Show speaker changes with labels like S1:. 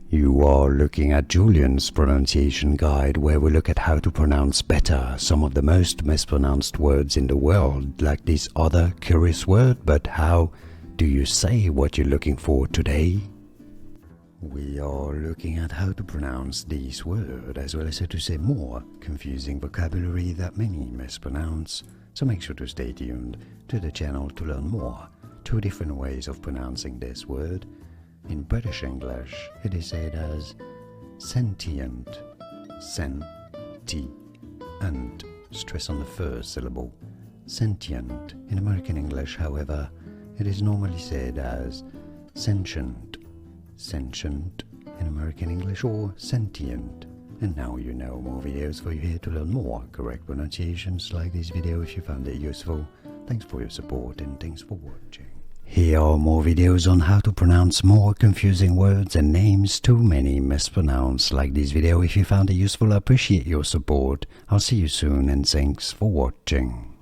S1: You are looking at Julian's pronunciation guide, where we look at how to pronounce better some of the most mispronounced words in the world, like this other curious word. But how do you say what you're looking for today? We are looking at how to pronounce this word, as well as how to say more confusing vocabulary that many mispronounce. So make sure to stay tuned to the channel to learn more. 2 different ways of pronouncing this word. In British English, it is said as sentient, sentient, stress on the first syllable, sentient. In American English, however, it is normally said as sentient, sentient in American English, or sentient. And now you know more videos for you here to learn more correct pronunciations. Like this video if you found it useful. Thanks for your support and thanks for watching. Here are more videos on how to pronounce more confusing words and names too many mispronounced. Like this video if you found it useful. I appreciate your support. I'll see you soon and thanks for watching.